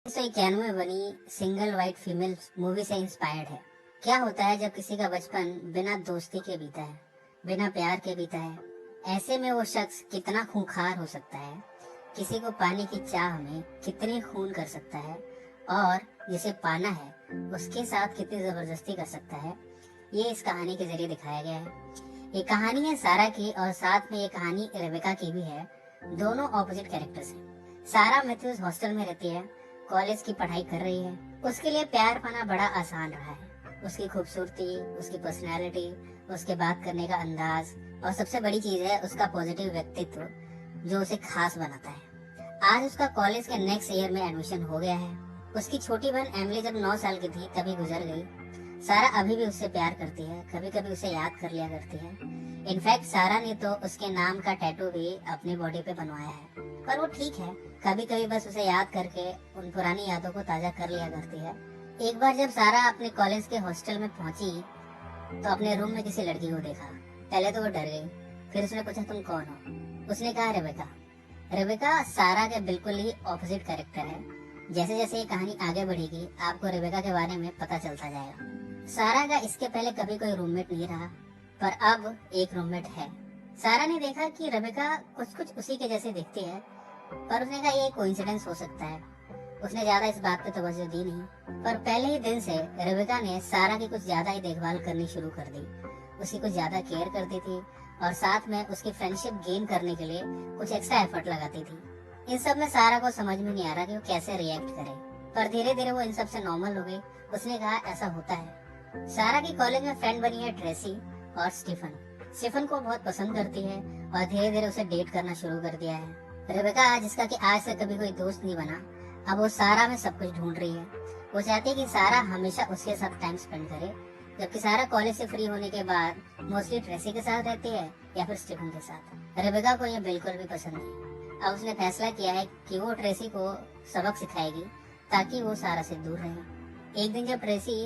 1991 में बनी single white female movie से इंस्पायर्ड है। क्या होता है जब किसी का बचपन बिना दोस्ती के बीता है, बिना प्यार के बीता है। ऐसे में वो शख्स कितना खूंखार हो सकता है, किसी को पाने की चाह में कितने खून कर सकता है और जिसे पाना है उसके साथ कितनी जबरदस्ती कर सकता है, ये इस कहानी के जरिए दिखाया गया है। ये कहानी है सारा की और साथ में ये कहानी रेबेका की भी है। दोनों ऑपोजिट कैरेक्टर्स हैं। सारा मैथ्यूज हॉस्टल में रहती है, कॉलेज की पढ़ाई कर रही है। उसके लिए प्यार पाना बड़ा आसान रहा है। उसकी खूबसूरती, उसकी पर्सनैलिटी, उसके बात करने का अंदाज और सबसे बड़ी चीज है उसका पॉजिटिव व्यक्तित्व जो उसे खास बनाता है। आज उसका कॉलेज के नेक्स्ट ईयर में एडमिशन हो गया है। उसकी छोटी बहन एमिली जब 9 साल की थी तभी गुजर गई। सारा अभी भी उससे प्यार करती है, कभी कभी उसे याद कर लिया करती है। इनफैक्ट सारा ने तो उसके नाम का टैटू भी अपनी बॉडी पे बनवाया है। पर वो ठीक है, कभी कभी बस उसे याद करके उन पुरानी यादों को ताजा कर लिया करती है। एक बार जब सारा अपने कॉलेज के हॉस्टल में पहुंची तो अपने रूम में किसी लड़की को देखा। पहले तो वो डर गई, फिर उसने पूछा तुम कौन हो। उसने कहा रेबेका। रेबेका सारा के बिल्कुल ही ऑपोजिट कैरेक्टर है। जैसे जैसे ये कहानी आगे बढ़ेगी आपको रेबेका के बारे में पता चलता जाएगा। सारा का इसके पहले कभी कोई रूममेट नहीं रहा, पर अब एक रूममेट है। सारा ने देखा कि रेबेका कुछ कुछ उसी के जैसे दिखती है, पर उसने कहा ये कोइंसिडेंस हो सकता है। उसने ज्यादा इस बात पे तवज्जो दी नहीं, पर पहले ही दिन से रेबेका ने सारा की कुछ ज्यादा ही देखभाल करनी शुरू कर दी। उसकी कुछ ज्यादा केयर करती थी और साथ में उसकी फ्रेंडशिप गेन करने के लिए कुछ एक्स्ट्रा एफर्ट लगाती थी। इन सब में सारा को समझ में नहीं आ रहा कि वो कैसे रिएक्ट करे, पर धीरे धीरे वो इन सब से नॉर्मल हो गई। उसने कहा ऐसा होता है। सारा की कॉलेज में फ्रेंड बनी है ट्रेसी और स्टीफन। स्टीफन को बहुत पसंद करती है और धीरे धीरे उसे डेट करना शुरू कर दिया है। रेबेका जिसका कि आज से कभी कोई दोस्त नहीं बना, अब वो सारा में सब कुछ ढूंढ रही है। वो चाहती है कि सारा हमेशा उसके साथ टाइम स्पेंड करे, जबकि सारा कॉलेज से फ्री होने के बाद मोस्टली ट्रेसी के साथ रहती है या फिर स्टीफन के साथ। रेबेका को ये बिल्कुल भी पसंद नहीं। अब उसने फैसला किया है कि वो ट्रेसी को सबक सिखाएगी ताकि वो सारा से दूर रहे। एक दिन जब ट्रेसी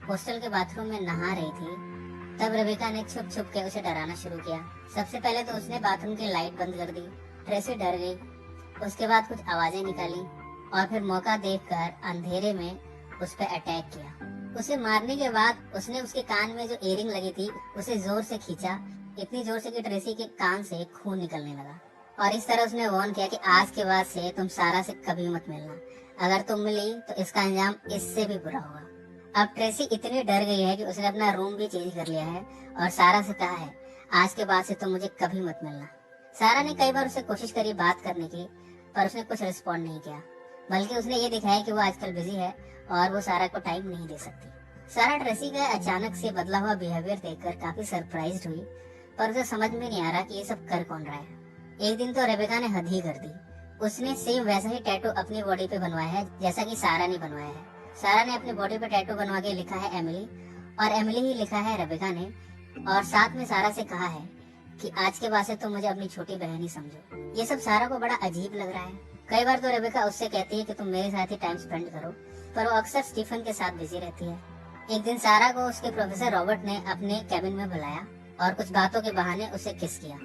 हॉस्टल के बाथरूम में नहा रही थी तब रेबेका ने छुप छुप के उसे डराना शुरू किया। सबसे पहले तो उसने बाथरूम की लाइट बंद कर दी। ट्रेसी डर गई। उसके बाद कुछ आवाजें निकाली और फिर मौका देखकर अंधेरे में उस पर अटैक किया। उसे मारने के बाद उसने उसके कान में जो इयरिंग लगी थी उसे जोर से खींचा, इतनी जोर से कि ट्रेसी के कान से खून निकलने लगा। और इस तरह उसने वार्न किया कि आज के बाद से तुम सारा से कभी मत मिलना। अगर तुम मिली तो इसका अंजाम इससे भी बुरा होगा। अब ट्रेसी इतनी डर गई है कि उसने अपना रूम भी चेंज कर लिया है और सारा से कहा है आज के बाद से तुम मुझे कभी मत मिलना। सारा ने कई बार उसे कोशिश करी बात करने की, पर उसने कुछ रिस्पॉन्ड नहीं किया, बल्कि उसने ये दिखाया कि वो आजकल बिजी है और वो सारा को टाइम नहीं दे सकती। सारा ट्रेसी का अचानक से बदला हुआ बिहेवियर देखकर काफी सरप्राइज्ड हुई, पर उसे समझ में नहीं आ रहा कि ये सब कर कौन रहा है। एक दिन तो रेबेका ने हद ही कर दी। उसने सेम वैसा ही टैटू अपनी बॉडी पे बनवाया है जैसा कि सारा ने बनवाया है। सारा ने अपनी बॉडी पे टैटू बनवा के लिखा है एमिली, और एमिली ही लिखा है रेबेका ने, और साथ में सारा से कहा है कि आज के बाद से तुम मुझे अपनी छोटी बहन ही समझो। ये सब सारा को बड़ा अजीब लग रहा है। कई बार तो रेबेका उससे कहती है कि तुम मेरे साथ ही टाइम स्पेंड करो, पर वो अक्सर स्टीफन के साथ बिजी रहती है। एक दिन सारा को उसके प्रोफेसर रॉबर्ट ने अपने कैबिन में बुलाया और कुछ बातों के बहाने उसे किस किया।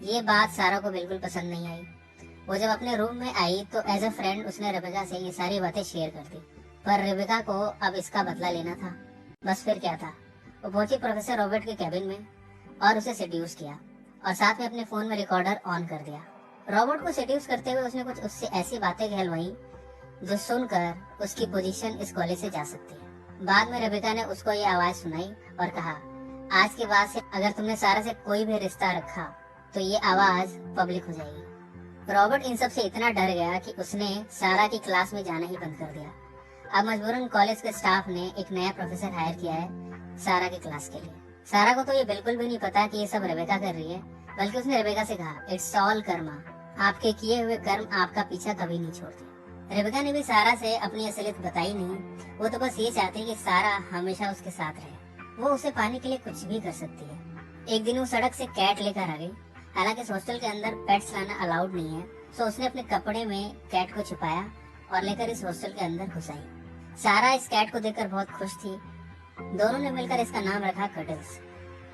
ये बात सारा को बिल्कुल पसंद नहीं आई। वो जब अपने रूम में आई तो एज अ फ्रेंड उसने रेबेका से ये सारी बातें शेयर कर दी, पर रेबेका को अब इसका बदला लेना था। बस फिर क्या था, वो पहुंची प्रोफेसर रॉबर्ट के कैबिन में और उसे सेड्यूस किया और साथ में अपने फोन में रिकॉर्डर ऑन कर दिया। रॉबर्ट को सेड्यूस करते हुए उसने कुछ उससे ऐसी बातें कहलवाई जो सुनकर उसकी पोजीशन इस कॉलेज से जा सकती है। बाद में रेबेका ने उसको ये आवाज सुनाई और कहा आज के बाद से अगर तुमने सारा से कोई भी रिश्ता रखा तो ये आवाज पब्लिक हो जाएगी। रॉबर्ट इन सब से इतना डर गया कि उसने सारा की क्लास में जाना ही बंद कर दिया। अब मजबूरन कॉलेज के स्टाफ ने एक नया प्रोफेसर हायर किया है सारा की क्लास के लिए। सारा को तो ये बिल्कुल भी नहीं पता कि ये सब रेबेका कर रही है, बल्कि उसने रेबेका से कहा इट्स ऑल कर्मा, आपके किए हुए कर्म आपका पीछा कभी नहीं छोड़ते। रेबेका ने भी सारा से अपनी असलियत बताई नहीं। वो तो बस ये चाहती कि सारा हमेशा उसके साथ रहे। वो उसे पाने के लिए कुछ भी कर सकती है। एक दिन वो सड़क से कैट लेकर आ गई। हालांकि इस हॉस्टल के अंदर पेट्स लाना अलाउड नहीं है, तो उसने अपने कपड़े में कैट को छुपाया और लेकर इस हॉस्टल के अंदर घुस आई। सारा इस कैट को देखकर बहुत खुश थी। दोनों ने मिलकर इसका नाम रखा कडल्स।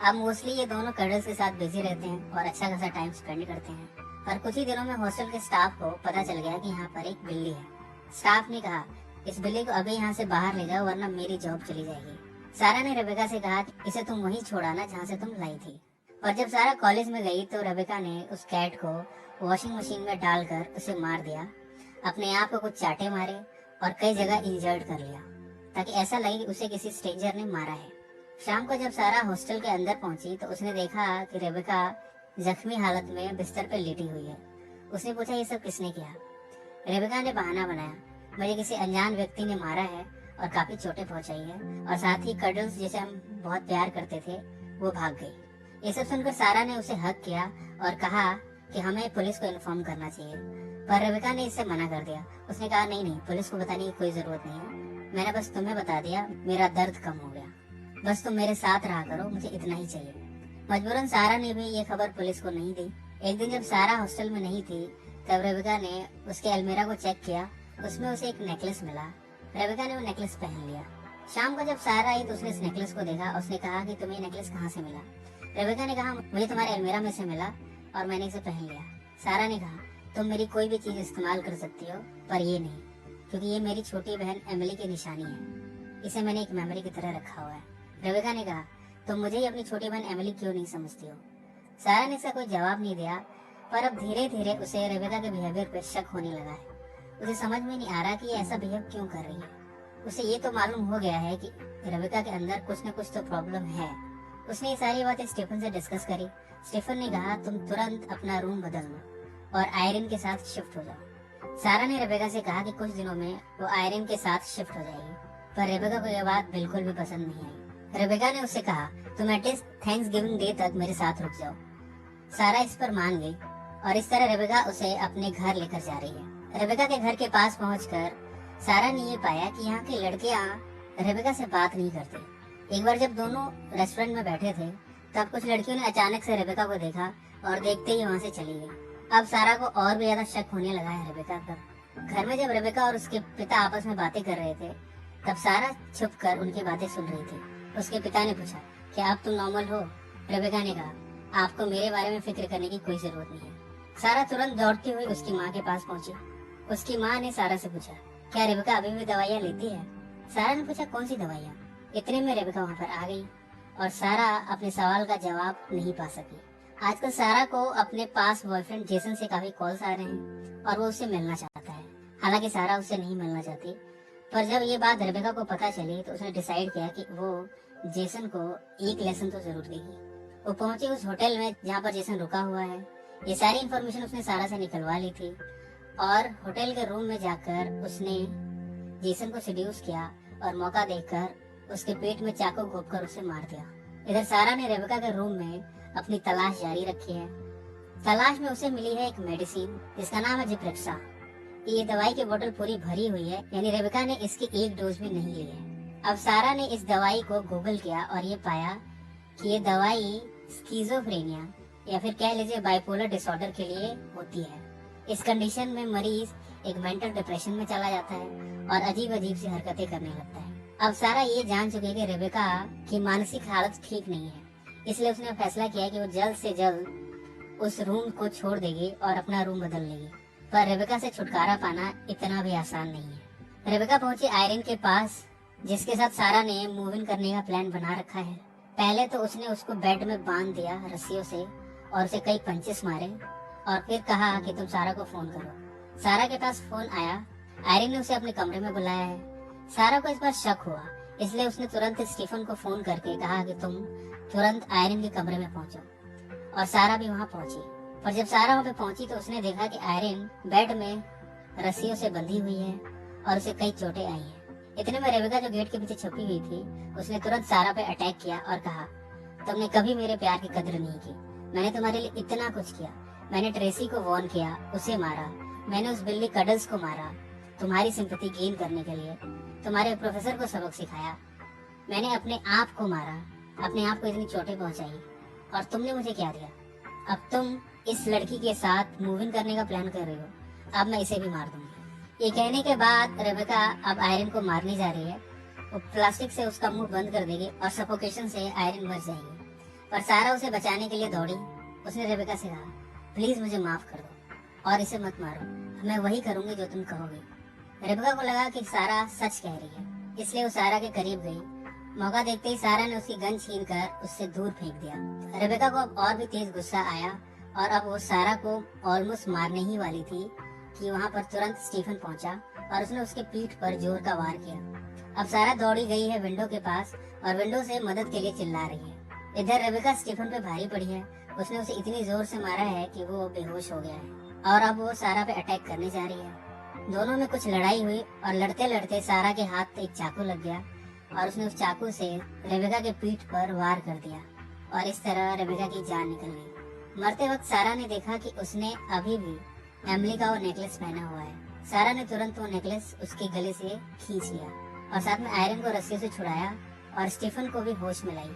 अब मोस्टली ये दोनों कडल्स के साथ बिजी रहते हैं और अच्छा खासा टाइम स्पेंड करते हैं। पर कुछ ही दिनों में हॉस्टल के स्टाफ को पता चल गया कि यहाँ पर एक बिल्ली है। स्टाफ ने कहा, इस बिल्ली को अभी यहाँ से बाहर ले जाओ वरना मेरी जॉब चली जाएगी। सारा ने रेबेका से कहा, इसे तुम वहीं छोड़ा ना जहाँ से तुम लाई थी। और जब सारा कॉलेज में गई तो रेबेका ने उस कैट को वॉशिंग मशीन में डालकर उसे मार दिया, अपने आप को कुछ चाटे मारे और कई जगह इंजर्ड कर लिया ताकि ऐसा लगे कि उसे किसी स्ट्रेंजर ने मारा है। शाम को जब सारा हॉस्टल के अंदर पहुंची तो उसने देखा कि रेबेका जख्मी हालत में बिस्तर पर लेटी हुई है। उसने पूछा, ये सब किसने किया? रेबेका ने बहाना बनाया, मुझे किसी अनजान व्यक्ति ने मारा है और काफी चोटें पहुंचाई है, और साथ ही कडल्स जिसे हम बहुत प्यार करते थे वो भाग गई। ये सब सुनकर सारा ने उसे हक किया और कहा कि हमें पुलिस को इन्फॉर्म करना चाहिए, पर रेबेका ने इससे मना कर दिया। उसने कहा, नहीं नहीं, पुलिस को बताने की कोई जरूरत नहीं है, मैंने बस तुम्हें बता दिया, मेरा दर्द कम हो गया, बस तुम मेरे साथ रहा करो, मुझे इतना ही चाहिए। मजबूरन सारा ने भी ये खबर पुलिस को नहीं दी। एक दिन जब सारा हॉस्टल में नहीं थी तब रेबेका ने उसके अलमीरा को चेक किया, उसमें उसे एक नेकलेस मिला। रेबेका ने वो नेकलेस पहन लिया। शाम को जब सारा आई तो उसने इस नेकलेस को देखा। उसने कहा कि तुम्हें नेकलेस कहाँ से मिला? रेबेका ने कहा, मुझे तुम्हारे अलमीरा में से मिला और मैंने इसे पहन लिया। सारा ने कहा, तुम मेरी कोई भी चीज इस्तेमाल कर सकती हो पर ये नहीं, क्योंकि ये मेरी छोटी बहन एमिली की निशानी है, इसे मैंने एक मेमोरी की तरह रखा हुआ है। रेबेका ने कहा, तुम मुझे ही अपनी छोटी बहन एमिली क्यों नहीं समझती हो? सारा ने इसका कोई जवाब नहीं दिया, पर अब धीरे धीरे उसे रेबेका के बिहेवियर पे शक होने लगा है। उसे समझ में नहीं आ रहा कि ये ऐसा बिहेव क्यों कर रही है। उसे ये तो मालूम हो गया है कि रेबेका के अंदर कुछ न कुछ तो प्रॉब्लम है। उसने ये सारी बातें स्टीफन से डिस्कस करी। स्टीफन ने कहा, तुम तुरंत अपना रूम बदल लो और आयरन के साथ शिफ्ट हो जाओ। सारा ने रेबेका से कहा कि कुछ दिनों में वो आयरन के साथ शिफ्ट हो जाएगी, पर रेबेका को यह बात बिल्कुल भी पसंद नहीं आई। रेबेका ने उससे कहा, तुम एटलीस्ट थैंक्सगिविंग डे तक मेरे साथ रुक जाओ। सारा इस पर मान गई और इस तरह रेबेका उसे अपने घर लेकर जा रही है। रेबेका के घर के पास पहुंचकर सारा ने ये पाया कि यहाँ के लड़कियां रेबेका से बात नहीं करती। एक बार जब दोनों रेस्टोरेंट में बैठे थे तब कुछ लड़कियों ने अचानक से रेबेका को देखा और देखते ही वहाँ से चली गई। अब सारा को और भी ज्यादा शक होने लगा है रेबेका पर। घर में जब रेबेका और उसके पिता आपस में बातें कर रहे थे तब सारा छुपकर उनकी बातें सुन रही थी। उसके पिता ने पूछा, क्या आप तुम नॉर्मल हो? रेबेका ने कहा, आपको मेरे बारे में फिक्र करने की कोई जरूरत नहीं है। सारा तुरंत दौड़ती हुई उसकी माँ के पास पहुंची। उसकी माँ ने सारा से पूछा, क्या रेबेका अभी भी दवाइयाँ लेती है? सारा ने पूछा, कौन सी दवाइयाँ? इतने में रेबेका वहाँ पर आ गई और सारा अपने सवाल का जवाब नहीं पा सकी। आजकल सारा को अपने पास बॉयफ्रेंड जेसन से काफी कॉल्स आ रहे हैं और वो उससे मिलना चाहता है। हालांकि सारा उससे नहीं मिलना चाहती, पर जब ये बात रेबेका को पता चली तो उसने डिसाइड किया कि वो जेसन को एक लेसन तो जरूर देगी। वो पहुंची उस होटल में जहाँ पर जेसन रुका हुआ है। ये सारी इन्फॉर्मेशन उसने सारा से निकलवा ली थी और होटल के रूम में जाकर उसने जेसन को सेड्यूस किया और मौका देखकर उसके पेट में चाकू घोंपकर उसे मार दिया। इधर सारा ने रेबेका के रूम में अपनी तलाश जारी रखी है। तलाश में उसे मिली है एक मेडिसिन जिसका नाम है जिप्रेक्सा। ये दवाई की बोतल पूरी भरी हुई है, यानी रेबेका ने इसकी एक डोज भी नहीं ली है। अब सारा ने इस दवाई को गूगल किया और ये पाया कि ये दवाई स्किज़ोफ्रेनिया या फिर कह लीजिए बाइपोलर डिसऑर्डर के लिए होती है। इस कंडीशन में मरीज एक मेंटल डिप्रेशन में चला जाता है और अजीब अजीब सी हरकतें करने लगता है। अब सारा ये जान चुकी है कि रेबेका की मानसिक हालत ठीक नहीं है, इसलिए उसने फैसला किया कि वो जल्द से जल्द उस रूम को छोड़ देगी और अपना रूम बदल लेगी। पर रेबेका से छुटकारा पाना इतना भी आसान नहीं है। रेबेका पहुंची आयरन के पास जिसके साथ सारा ने मूव इन करने का प्लान बना रखा है। पहले तो उसने उसको बेड में बांध दिया रस्सियों से और उसे कई पंचेस मारे और फिर कहा कि तुम सारा को फोन करो। सारा के पास फोन आया। आयरन ने उसे अपने कमरे में बुलाया है। सारा को इस बार शक हुआ, इसलिए उसने तुरंत स्टीफन को फोन करके कहा कि तुम तुरंत आयरन के कमरे में पहुंचो, और सारा भी वहां पहुंची। पर जब सारा वहां पे पहुंची तो उसने देखा कि आयरन बेड में रस्सियों से बंधी हुई है और उसे कई चोटें आई हैं। इतने में रेबेका जो गेट के पीछे छुपी हुई थी उसने तुरंत सारा पे अटैक किया और कहा, तुमने कभी मेरे प्यार की कदर नहीं की। मैंने तुम्हारे लिए इतना कुछ किया। मैंने ट्रेसी को वॉर्न किया, उसे मारा। मैंने उस बिल्ली कडल्स को मारा तुम्हारी सिंपैथी गेन करने के लिए। तुम्हारे प्रोफेसर को सबक सिखाया। मैंने अपने आप को मारा, अपने आप को इतनी चोटें पहुंचाई, और तुमने मुझे क्या दिया? अब तुम इस लड़की के साथ मूव इन करने का प्लान कर रही हो। अब मैं इसे भी मार दूंगी। ये कहने के बाद रेबेका अब आयरन को मारने जा रही है। वो प्लास्टिक से उसका मुंह बंद कर देगी और सफोकेशन से आयरन मर जाएगी। पर सारा उसे बचाने के लिए दौड़ी। उसने रेबेका से कहा, प्लीज मुझे माफ कर दो और इसे मत मारो, मैं वही करूंगी जो तुम कहोगे। रेबेका को लगा कि सारा सच कह रही है, इसलिए वो सारा के करीब गई। मौका देखते ही सारा ने उसकी गन छीनकर उससे दूर फेंक दिया। रेबेका को अब और भी तेज गुस्सा आया और अब वो सारा को ऑलमोस्ट मारने ही वाली थी कि वहाँ पर तुरंत स्टीफन पहुंचा और उसने उसके पीठ पर जोर का वार किया। अब सारा दौड़ी गई है विंडो के पास और विंडो से मदद के लिए चिल्ला रही है। इधर रेबेका स्टीफन पे भारी पड़ी है। उसने उसे इतनी जोर से मारा है कि वो बेहोश हो गया है और अब वो सारा पे अटैक करने जा रही है। दोनों में कुछ लड़ाई हुई और लड़ते लड़ते सारा के हाथ एक चाकू लग गया और उसने उस चाकू से रेबेका के पीठ पर वार कर दिया और इस तरह रेबेका की जान निकल गई। मरते वक्त सारा ने देखा कि उसने अभी भी एमिली का वो नेकलेस पहना हुआ है। सारा ने तुरंत वो नेकलेस उसके गले से खींच लिया और साथ में आयरन को रस्सी से छुड़ाया और स्टीफन को भी होश में लाई।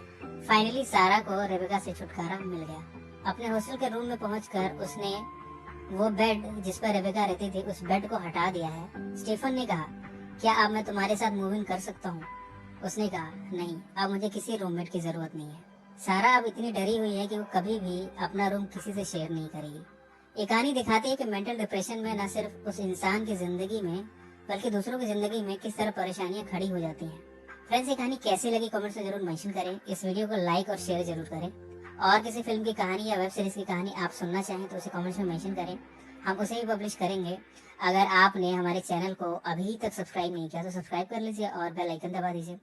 फाइनली सारा को रेबेका से छुटकारा मिल गया। अपने हॉस्टल के रूम में पहुंचकर उसने वो बेड जिस पर रेबेका रहती थी उस बेड को हटा दिया है। स्टीफन ने कहा, क्या अब मैं तुम्हारे साथ मूव इन कर सकता हूँ? उसने कहा, नहीं, अब मुझे किसी रूममेट की जरूरत नहीं है। सारा अब इतनी डरी हुई है कि वो कभी भी अपना रूम किसी से शेयर नहीं करेगी। ये कहानी दिखाती है कि मेंटल डिप्रेशन में न सिर्फ उस इंसान की जिंदगी में बल्कि दूसरों की जिंदगी में किस तरह परेशानियां खड़ी हो जाती हैं। फ्रेंड्स, ये कहानी कैसी लगी कमेंट्स में जरूर मेंशन करें। इस वीडियो को लाइक और शेयर जरूर करें और किसी फिल्म की कहानी या वेब सीरीज की कहानी आप सुनना चाहें तो उसे कमेंट्स में मेंशन करें, हम उसे ही पब्लिश करेंगे। अगर आपने हमारे चैनल को अभी तक सब्सक्राइब नहीं किया तो सब्सक्राइब कर लीजिए और बेल आइकन दबा दीजिए।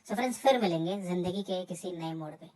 सो फ्रेंड्स, फिर मिलेंगे जिंदगी के किसी नए मोड़ पे।